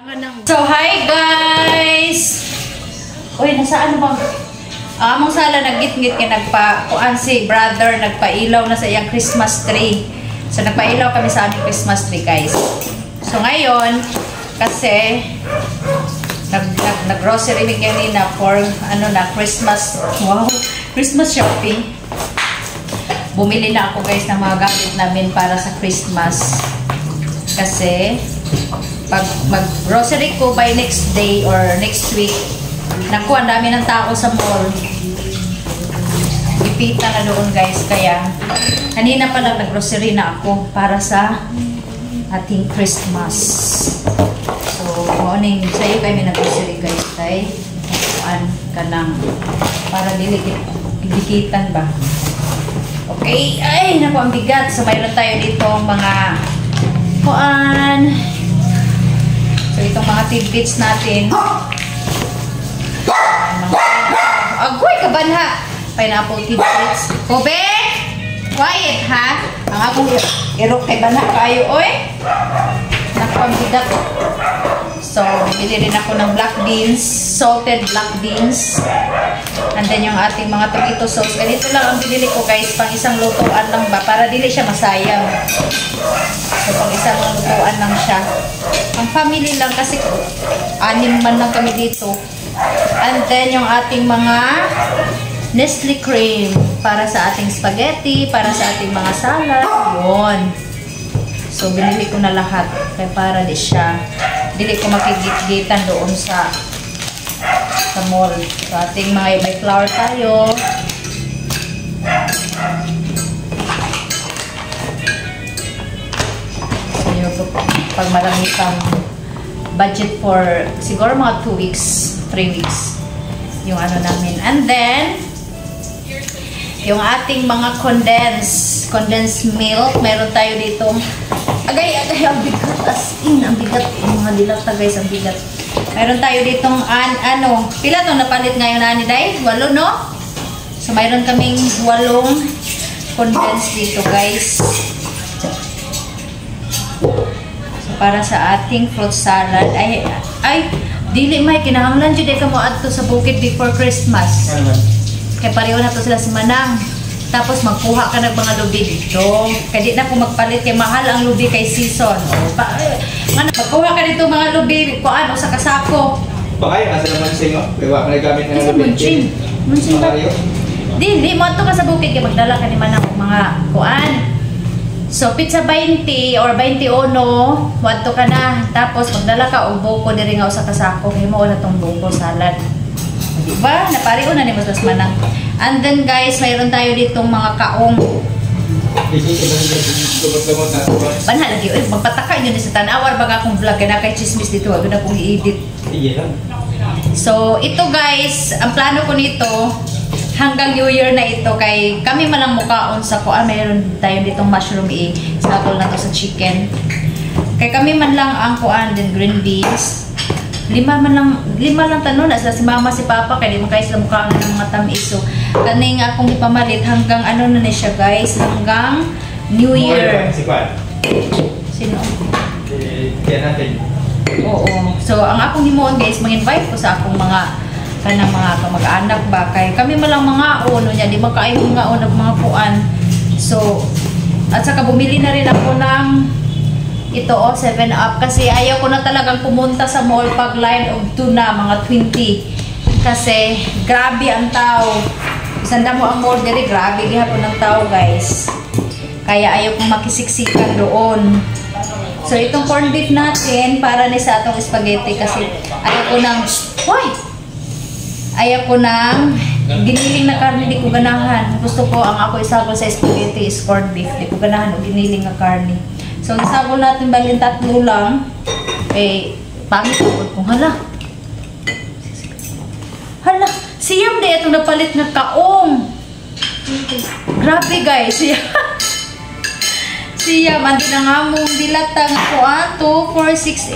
So, hi guys! Uy, nasaan bang? Among sala naggit-ngit kaya nagpa-kuan si brother, nagpailaw na sa iyang Christmas tree. So, nagpailaw kami sa aming Christmas tree, guys. So, ngayon, kasi nag-grocery kami kanina for Christmas, wow, Christmas shopping. Bumili na ako, guys, ng mga gamit namin para sa Christmas. Kasi pag mag-grocery ko by next day or next week, naku, ang dami ng tao sa mall. Ipita na doon, guys. Kaya, kanina pa lang nag-grocery na ako para sa ating Christmas. So, morning, sa'yo kayo may nag-grocery, guys. Kaya, kuhaan ka ng para dilikitan ba? Okay. Ay, naku, ang bigat. So, mayroon tayo dito mga kuhaan. So, itong mga tidbits natin. Agoy, kabanha! Pineapple tidbits. Kobe! Quiet, ha? Ang akong irok kay banha kayo, oy! Nakapambigat. So, bibili rin ako ng black beans. Salted black beans. And then, yung ating mga tomato sauce. Ganito lang ang binili ko, guys. Pang isang lutuan lang ba? Para dili siya masayang. So, pang isang lutuan lang siya. Ang family lang kasi 6 man lang kami dito. And then, yung ating mga Nestle cream para sa ating spaghetti, para sa ating mga salad. Yun. So, binili ko na lahat. Kaya para di siya. Dili ko makikita doon sa mall. So, ating mga may flour tayo. Pag marami kang budget for siguro mga 2 weeks, 3 weeks yung namin. And then yung ating mga condensed milk, meron tayo dito. Agay, ang bigat, as in, ang bigat. Yung mga dilata, guys, ang bigat. Meron tayo ditong pila itong napalit ngayon na ni Day? 8, no? So mayroon kaming 8 condensed dito, guys. Para sa ating fruit salad. Ay, dili may kinahanglan jud ka mo adto sa bukid before Christmas. Kaya pareho na to sila si Manang. Tapos magkuha ka ng mga lubi dito. Kaya di na ko magpalit kay mahal ang lubi kay season. Magkuha ka dito mga lubi kuan o sa kasako. Bakay asa naman singo? Iwa ka gamit ng lubi. Munching ba? Dili mo adto ka sa bukid kay magdala ka ni Manang mga kuan. So, pizza 20 or 21, wadto ka na. Tapos, magdala ka og buko diri nga sa kasako. Kaya mo na tong buko salad. Diba? Napariho na ni Mas Manang. And then, guys, mayroon tayo ditong mga kaong. Banha lagi. Uy, magpataka yun sa tanawar. Baga akong vlog. Kaya na kay chismis dito. Wag na akong i-edit. So, ito guys, ang plano ko nito, hanggang New Year na ito kay kami man lang mukaon sa kuan, mayroon tayo ditong mushroom sakol na to sa chicken. Kay kami man lang ang kuan din green beans. 5 lang tanon na si mama si papa kay di man kay sila mukaon ng mga tamis. So kaning akong ipamalit hanggang na ni siya, guys, hanggang New Year. Sino? Kaya natin. Oo. So ang akong himuon, guys, mag-invite ko sa akong mga kanang mga kamag-anak ba kay kami malang mga niya di ba kaayo mga mga puan. So at saka bumili na rin ako ng ito 7-Up kasi ayaw ko na talagang pumunta sa mall pag line of 2 na mga 20 kasi grabe ang tao. Isanda mo ang mall diri, grabe gihapon ang tao, guys. Kaya ayaw kong makisiksikan doon. So itong corned beef natin para ni sa atong spaghetti kasi ayaw ko ng ayaw ko ng giniling na karne, di ko ganahan. Gusto ko ang ako isabol sa spaghetti is corned beef. Di ko ganahan o giniling na karne. So, isabol natin balin 3 lang. Eh, pangit ko kung hala, siyam na itong napalit na kaong. Grabe, guys. Siyam. Andi na nga mong dilatang kuan 2, 4, 6,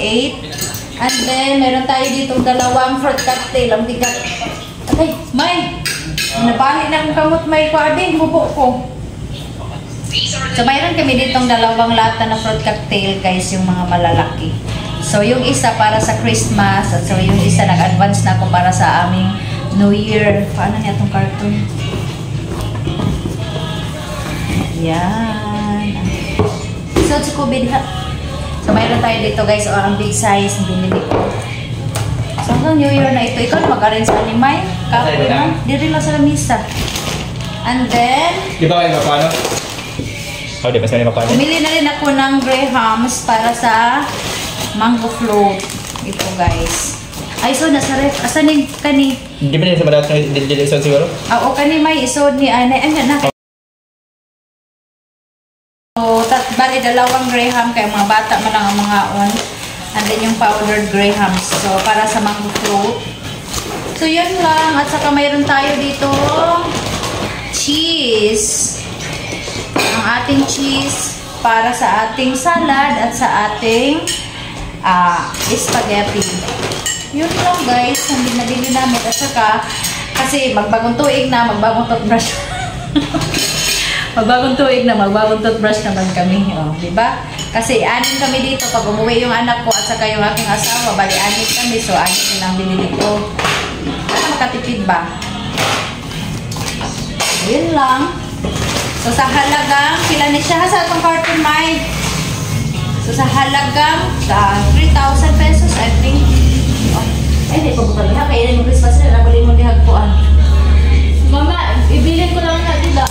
8. And then, meron tayo ditong 2 fruit cocktail. Ang bigat. Okay, may. Nabali na akong kamot, may kuading. Bubo ko. So, mayroon kami ditong 2 lata na fruit cocktail, guys, yung mga malalaki. So, yung isa para sa Christmas. At so, yung isa nag-advance na ako para sa aming New Year. Paano niya itong cartoon? Yan. So, si COVID ha. So, mayroon tayo dito guys. O, ang big size. Binili ko. So, hanggang New Year na ito. Ikaw, mag-arrange sa animay. Kapoy lang. Diri lang sa lamisa. And then, Di ba kayo mapano? Oh, di ba sila mapano? pumili na rin ako ng Grahams para sa mango float. Ito guys. Ay, so nasa ref. Asan yung kani? Di ba nila sa madat ng dili-dili siguro? Oo, kani may isod ni Anay. Ano na? So, bali dalawang Graham kaya mga bata man lang ang mga on. And then yung powdered Grahams. So, para sa mango float. So, yun lang. At saka mayroon tayo dito cheese. Ang ating cheese para sa ating salad at sa ating spaghetti. Yun lang guys, ang binabili namin. At saka, kasi magbagong tuig na, magbagong toothbrush. magbagong tuig na, magbagong toothbrush naman kami. O, diba? Kasi anin kami dito pag umuwi yung anak ko at saka yung aking asawa. Bali, anin kami. So, anin din ang binili ko. Para makatipid ba? Yun lang. So, sa halagang, pila ni siya sa itong carton, Mike? So, sa halagang, 3,000 pesos, I think. Oh. Ay, di pa bukal niya. Kaya yung Christmas na, nabali mo dihagpuan. Mama, ibilin ko lang na dila.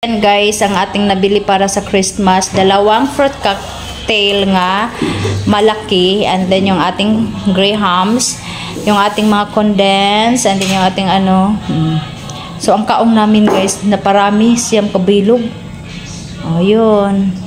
And guys, ang ating nabili para sa Christmas, dalawang fruit cocktail nga, malaki. And then, yung ating Grahams, yung ating mga condensed, and then yung ating ano, So, ang kaong namin guys, naparami siyang kabilog. O, yun.